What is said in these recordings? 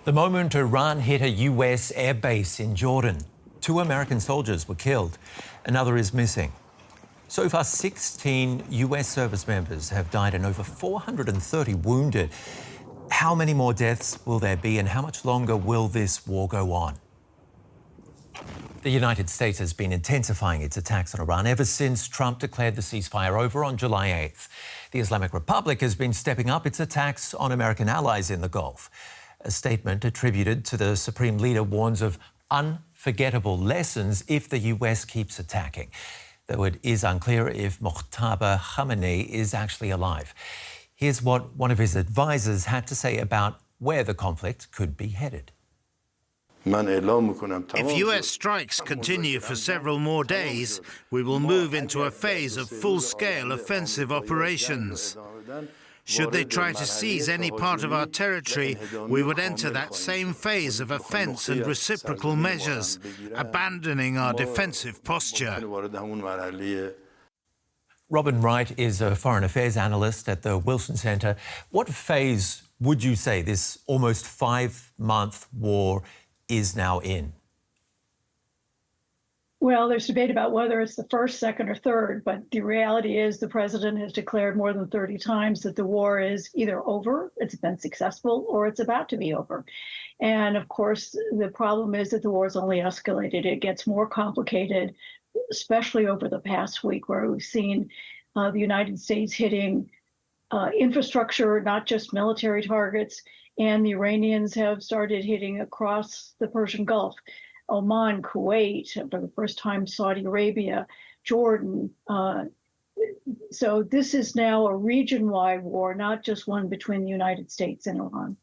The moment Iran hit a US airbase in Jordan, 2 American soldiers were killed. Another is missing. So far, 16 US service members have died and over 430 wounded. How many more deaths will there be, and how much longer will this war go on? The United States has been intensifying its attacks on Iran ever since Trump declared the ceasefire over on July 8th. The Islamic Republic has been stepping up its attacks on American allies in the Gulf. A statement attributed to the Supreme Leader warns of unforgettable lessons if the US keeps attacking, though it is unclear if Mojtaba Khamenei is actually alive. Here's what one of his advisors had to say about where the conflict could be headed. If US strikes continue for several more days, we will move into a phase of full-scale offensive operations. Should they try to seize any part of our territory, we would enter that same phase of offence and reciprocal measures, abandoning our defensive posture. Robin Wright is a foreign affairs analyst at the Wilson Center. What phase would you say this almost 5-month war is now in? Well, there's debate about whether it's the first, second, or third, but the reality is the president has declared more than 30 times that the war is either over, it's been successful, or it's about to be over. And of course, the problem is that the war has only escalated. It gets more complicated, especially over the past week, where we've seen the United States hitting infrastructure, not just military targets, and the Iranians have started hitting across the Persian Gulf. Oman, Kuwait, for the first time Saudi Arabia, Jordan. So this is now a region-wide war, not just one between the United States and Iran.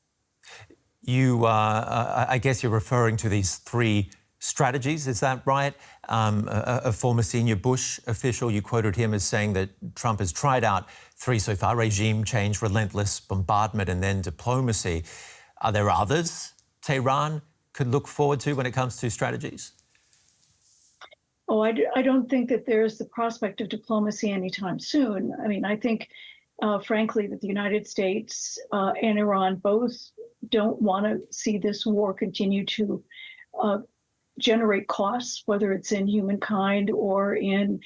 I guess you're referring to these 3 strategies, is that right? A former senior Bush official, you quoted him as saying that Trump has tried out 3 so far: regime change, relentless bombardment, and then diplomacy. Are there others Tehran could look forward to when it comes to strategies? Oh, I don't think that there's the prospect of diplomacy anytime soon. I mean, I think, frankly, that the United States and Iran both don't want to see this war continue to generate costs, whether it's in humankind or in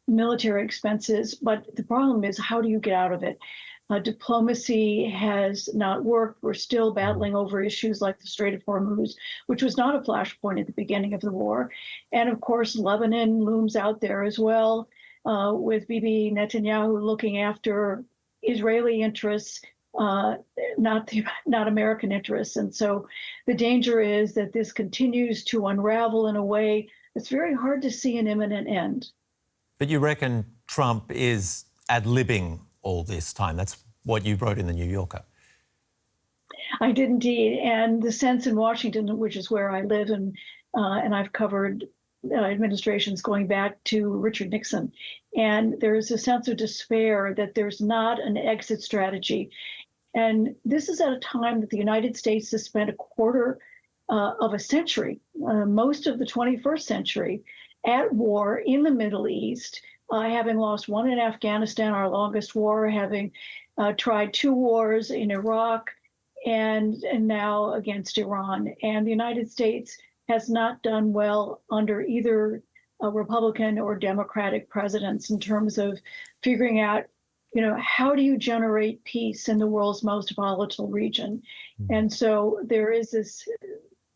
military expenses. But the problem is, how do you get out of it? Diplomacy has not worked. We're still battling over issues like the Strait of Hormuz, which was not a flashpoint at the beginning of the war. And of course, Lebanon looms out there as well, with Bibi Netanyahu looking after Israeli interests, not American interests. And so the danger is that this continues to unravel in a way that's very hard to see an imminent end. But you reckon Trump is ad-libbing all this time? That's what you wrote in the New Yorker. I did indeed. And the sense in Washington, which is where I live, and I've covered administrations going back to Richard Nixon, and there's a sense of despair that there's not an exit strategy. And this is at a time that the United States has spent a quarter of a century, most of the 21st century, at war in the Middle East, having lost 1 in Afghanistan, our longest war, having tried 2 wars in Iraq, and now against Iran. And the United States has not done well under either a Republican or Democratic presidents in terms of figuring out, how do you generate peace in the world's most volatile region? And so there is this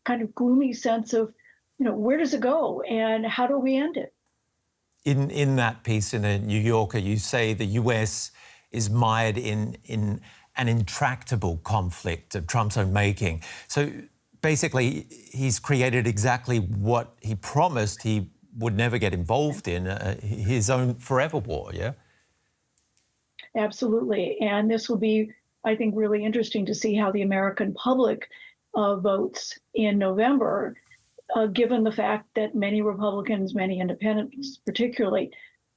kind of gloomy sense of, where does it go and how do we end it? In that piece in the New Yorker, you say the US is mired in an intractable conflict of Trump's own making. So basically, he's created exactly what he promised he would never get involved in, his own forever war, yeah? Absolutely. And this will be, I think, really interesting to see how the American public votes in November, given the fact that many Republicans, many independents particularly,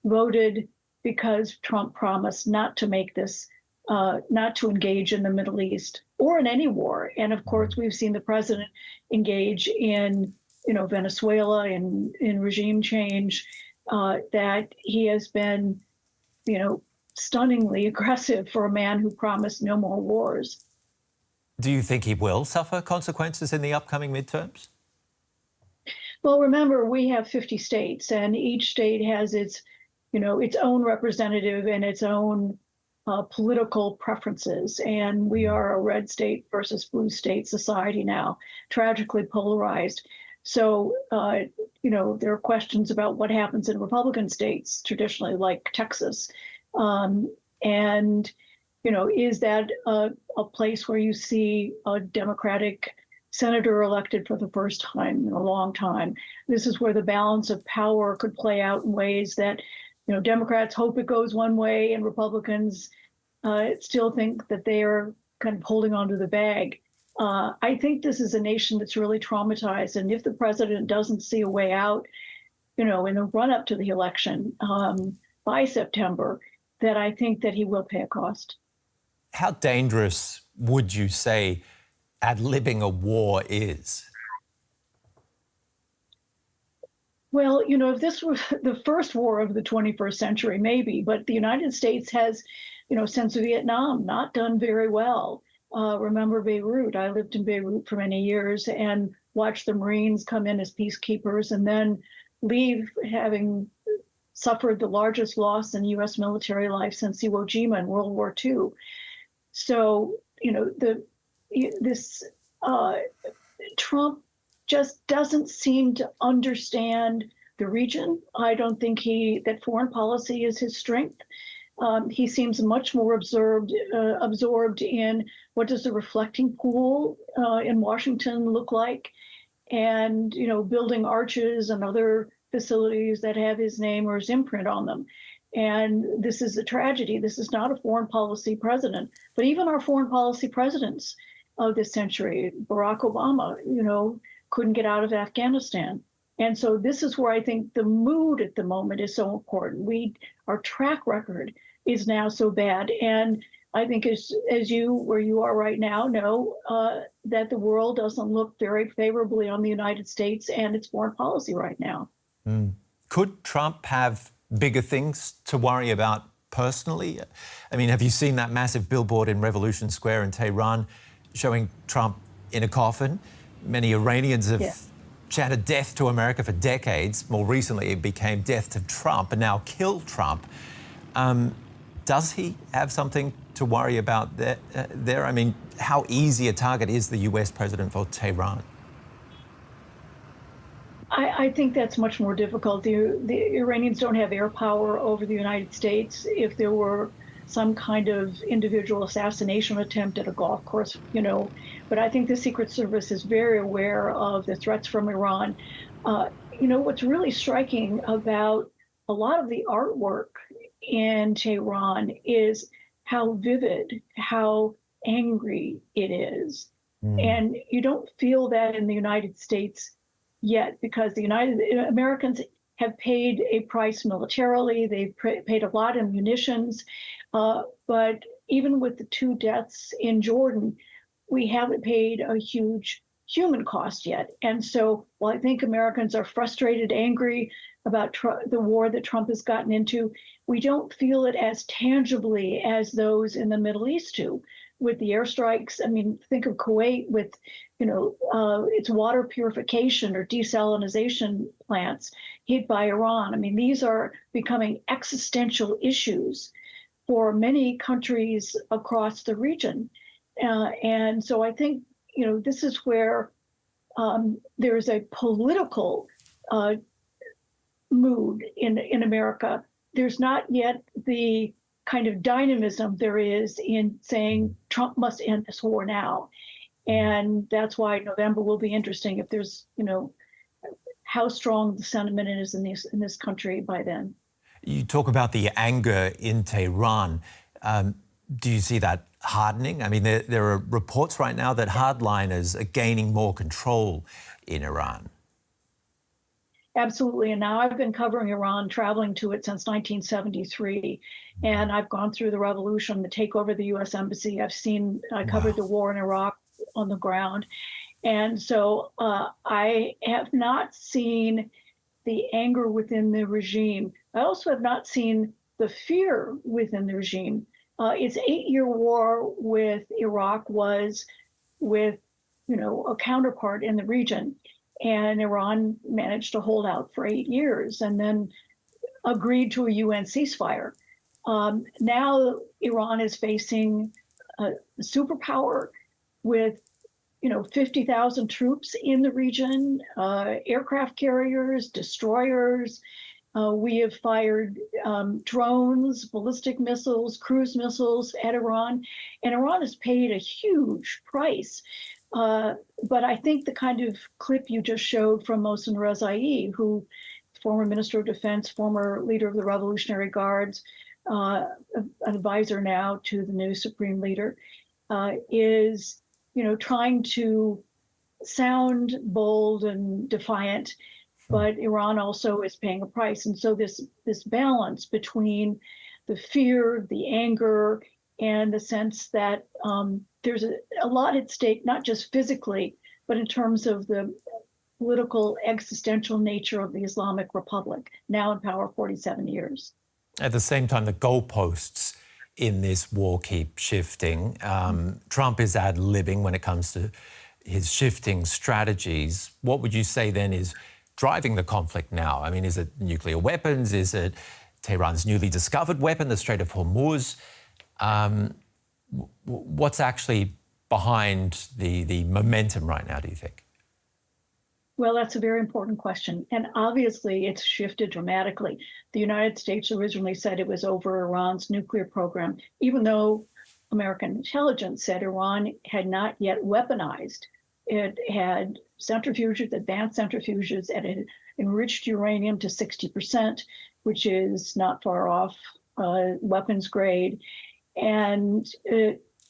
voted because Trump promised not to make this, not to engage in the Middle East or in any war. And of course, we've seen the president engage in, Venezuela, in regime change, that he has been, stunningly aggressive for a man who promised no more wars. Do you think he will suffer consequences in the upcoming midterms? Well, remember, we have 50 states, and each state has its, its own representative and its own political preferences. And we are a red state versus blue state society now, tragically polarized. So, there are questions about what happens in Republican states traditionally, like Texas. And, is that a place where you see a Democratic senator elected for the first time in a long time? This is where the balance of power could play out in ways that, Democrats hope it goes one way and Republicans still think that they are kind of holding onto the bag. I think this is a nation that's really traumatized. And if the president doesn't see a way out, in the run up to the election by September, that I think that he will pay a cost. How dangerous would you say ad-libbing a war is? Well, if this were the first war of the 21st century, maybe, but the United States has, since Vietnam, not done very well. Remember Beirut? I lived in Beirut for many years and watched the Marines come in as peacekeepers and then leave, having suffered the largest loss in U.S. military life since Iwo Jima in World War II. So, Trump just doesn't seem to understand the region. I don't think that foreign policy is his strength. He seems much more absorbed in what does the reflecting pool in Washington look like, and building arches and other facilities that have his name or his imprint on them. And this is a tragedy. This is not a foreign policy president. But even our foreign policy presidents of this century, Barack Obama, couldn't get out of Afghanistan. And so this is where I think the mood at the moment is so important. Our track record is now so bad. And I think as you, where you are right now, know that the world doesn't look very favorably on the United States and its foreign policy right now. Mm. Could Trump have bigger things to worry about personally? I mean, have you seen that massive billboard in Revolution Square in Tehran showing Trump in a coffin? Many Iranians have chanted death to America for decades. More recently, it became death to Trump, and now kill Trump. Does he have something to worry about there? I mean, how easy a target is the US president for Tehran? I think that's much more difficult. The Iranians don't have air power over the United States. If there were some kind of individual assassination attempt at a golf course, but I think the Secret Service is very aware of the threats from Iran. What's really striking about a lot of the artwork in Tehran is how vivid, how angry it is. And you don't feel that in the United States yet, because the Americans have paid a price militarily. They've paid a lot in munitions. But even with the 2 deaths in Jordan, we haven't paid a huge human cost yet. And so while I think Americans are frustrated, angry about the war that Trump has gotten into, we don't feel it as tangibly as those in the Middle East do, with the airstrikes. I mean, think of Kuwait with, its water purification or desalination plants hit by Iran. I mean, these are becoming existential issues for many countries across the region. And so I think, this is where there's a political mood in America. There's not yet the kind of dynamism there is in saying Trump must end this war now. And that's why November will be interesting, if there's, how strong the sentiment is in this country by then. You talk about the anger in Tehran. Do you see that hardening? I mean, there are reports right now that hardliners are gaining more control in Iran. Absolutely. And now I've been covering Iran, traveling to it since 1973. And I've gone through the revolution, the takeover of the U.S. Embassy. I covered the war in Iraq on the ground. And so I have not seen the anger within the regime. I also have not seen the fear within the regime. Its 8-year war with Iraq was with, a counterpart in the region. And Iran managed to hold out for 8 years and then agreed to a UN ceasefire. Now Iran is facing a superpower with 50,000 troops in the region, aircraft carriers, destroyers. We have fired drones, ballistic missiles, cruise missiles at Iran, and Iran has paid a huge price. But I think the kind of clip you just showed from Mohsen Rezai, who former Minister of Defense, former leader of the Revolutionary Guards, an advisor now to the new Supreme Leader, is trying to sound bold and defiant, but Iran also is paying a price. And so this balance between the fear, the anger, and the sense that there's a lot at stake, not just physically, but in terms of the political existential nature of the Islamic Republic, now in power 47 years. At the same time, the goalposts in this war keep shifting. Trump is ad-libbing when it comes to his shifting strategies. What would you say then is driving the conflict now? I mean, is it nuclear weapons? Is it Tehran's newly discovered weapon, the Strait of Hormuz? What's actually behind the momentum right now, do you think? Well, that's a very important question. And obviously, it's shifted dramatically. The United States originally said it was over Iran's nuclear program, even though American intelligence said Iran had not yet weaponized. It had centrifuges, advanced centrifuges, and it enriched uranium to 60%, which is not far off weapons grade. And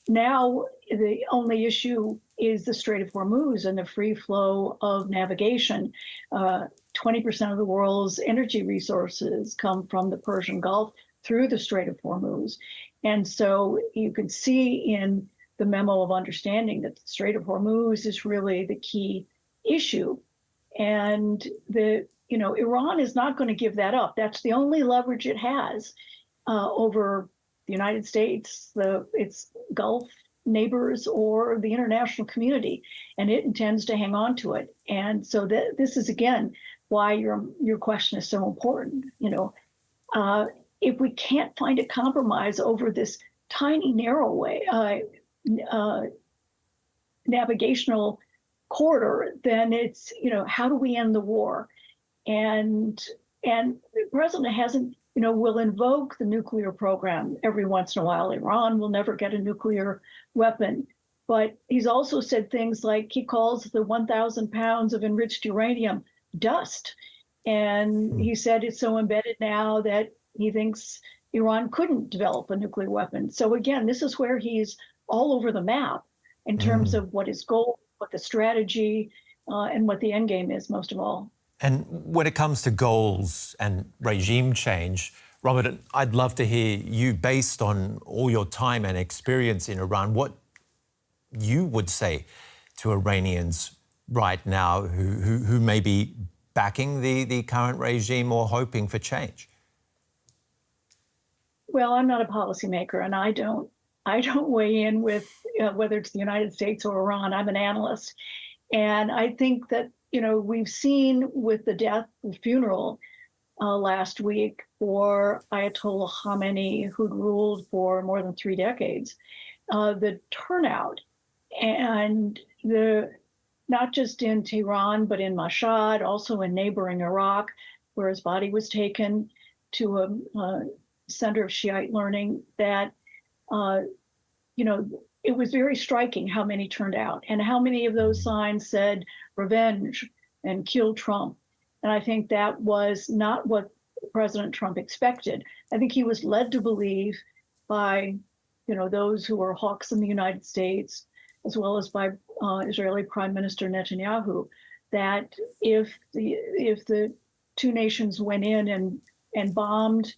now the only issue is the Strait of Hormuz and the free flow of navigation. 20% of the world's energy resources come from the Persian Gulf through the Strait of Hormuz. And so you can see in the memo of understanding that the Strait of Hormuz is really the key issue. And Iran is not going to give that up. That's the only leverage it has over the United States, its Gulf neighbors, or the international community, and it intends to hang on to it. And so this is again why your question is so important. If we can't find a compromise over this tiny narrow way navigational corridor, then it's how do we end the war? And the president hasn't. Will invoke the nuclear program every once in a while. Iran will never get a nuclear weapon. But he's also said things like he calls the 1,000 pounds of enriched uranium dust. And he said it's so embedded now that he thinks Iran couldn't develop a nuclear weapon. So again, this is where he's all over the map in terms of what his goal, what the strategy, and what the end game is, most of all. And when it comes to goals and regime change, Robert, I'd love to hear you, based on all your time and experience in Iran, what you would say to Iranians right now who may be backing the current regime or hoping for change. Well, I'm not a policymaker, and I don't weigh in with whether it's the United States or Iran. I'm an analyst, and I think that we've seen with the death and funeral last week for Ayatollah Khamenei, who'd ruled for more than 3 decades, the turnout and not just in Tehran, but in Mashhad, also in neighboring Iraq, where his body was taken to a center of Shiite learning, that, it was very striking how many turned out and how many of those signs said revenge and kill Trump. And I think that was not what President Trump expected. I think he was led to believe by, those who are hawks in the United States, as well as by Israeli Prime Minister Netanyahu, that if the two nations went in and bombed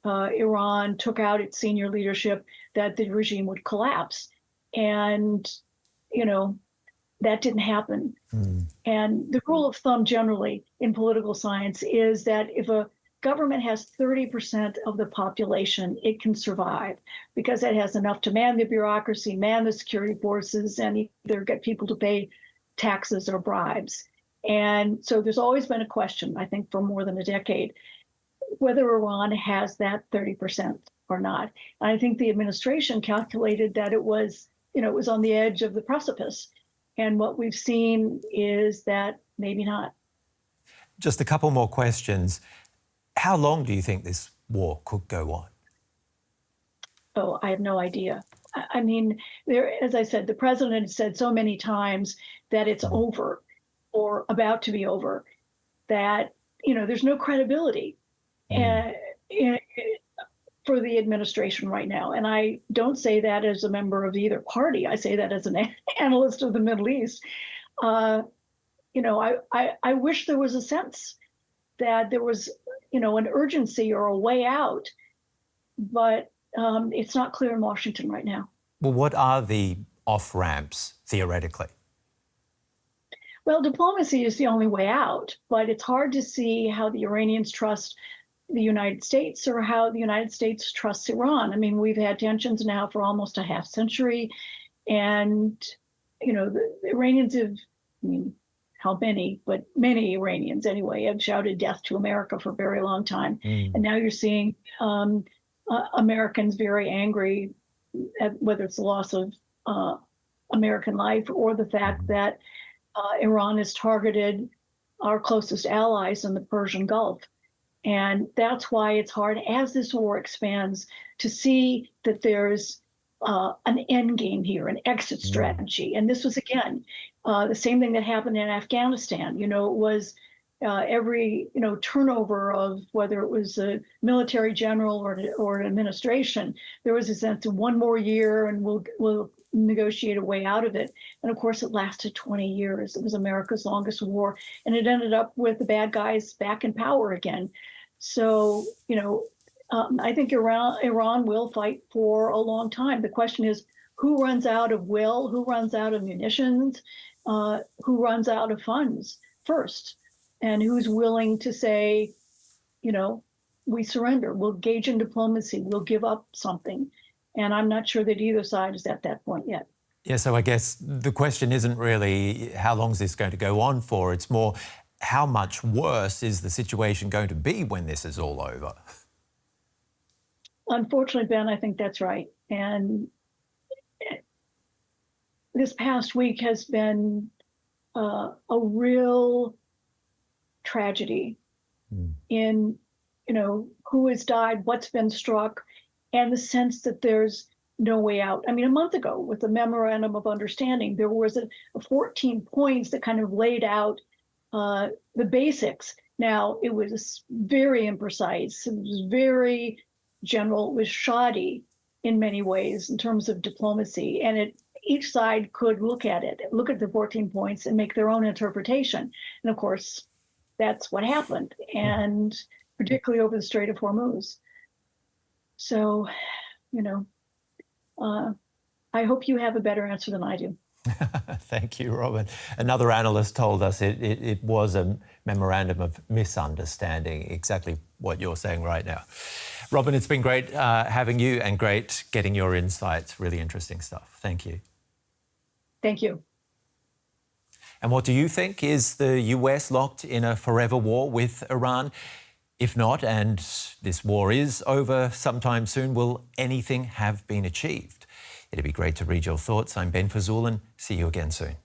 Iran, took out its senior leadership, that the regime would collapse. And, that didn't happen. And the rule of thumb generally in political science is that if a government has 30% of the population, it can survive because it has enough to man the bureaucracy, man the security forces, and either get people to pay taxes or bribes. And so there's always been a question, I think, for more than a decade, whether Iran has that 30% or not. And I think the administration calculated that it was, it was on the edge of the precipice. And what we've seen is that maybe not. Just a couple more questions. How long do you think this war could go on? Oh, I have no idea. I mean, as I said, the president has said so many times that it's over or about to be over, that, there's no credibility for the administration right now. And I don't say that as a member of either party. I say that as an analyst of the Middle East. I wish there was a sense that there was, an urgency or a way out, but it's not clear in Washington right now. Well, what are the off-ramps, theoretically? Well, diplomacy is the only way out, but it's hard to see how the Iranians trust the United States or how the United States trusts Iran. I mean, we've had tensions now for almost a half century, and, the Iranians have, how many, but many Iranians anyway, have shouted death to America for a very long time. And now you're seeing Americans very angry at whether it's the loss of American life or the fact that Iran has targeted our closest allies in the Persian Gulf. And that's why it's hard, as this war expands, to see that there's an end game here, an exit strategy. And this was, again, the same thing that happened in Afghanistan. It was every, turnover of whether it was a military general or an administration, there was a sense of one more year and we'll negotiate a way out of it. And of course, it lasted 20 years. It was America's longest war, and it ended up with the bad guys back in power again. So, I think Iran will fight for a long time. The question is, who runs out of will, who runs out of munitions, who runs out of funds first, and who's willing to say, we surrender, we'll engage in diplomacy, we'll give up something. And I'm not sure that either side is at that point yet. Yeah, so I guess the question isn't really how long is this going to go on for, it's more how much worse is the situation going to be when this is all over? Unfortunately, Ben, I think that's right. And this past week has been a real tragedy in, who has died, what's been struck, and the sense that there's no way out. I mean, a month ago with the Memorandum of Understanding, there was a 14 points that kind of laid out the basics. Now, it was very imprecise. It was very general. It was shoddy in many ways in terms of diplomacy. And each side could look at it, look at the 14 points and make their own interpretation. And of course, that's what happened, and particularly over the Strait of Hormuz. So, I hope you have a better answer than I do. Thank you, Robin. Another analyst told us it was a memorandum of misunderstanding, exactly what you're saying right now. Robin, it's been great having you and great getting your insights. Really interesting stuff. Thank you. Thank you. And what do you think? Is the US locked in a forever war with Iran? If not, and this war is over sometime soon, will anything have been achieved? It'd be great to read your thoughts. I'm Ben Fajzullin. See you again soon.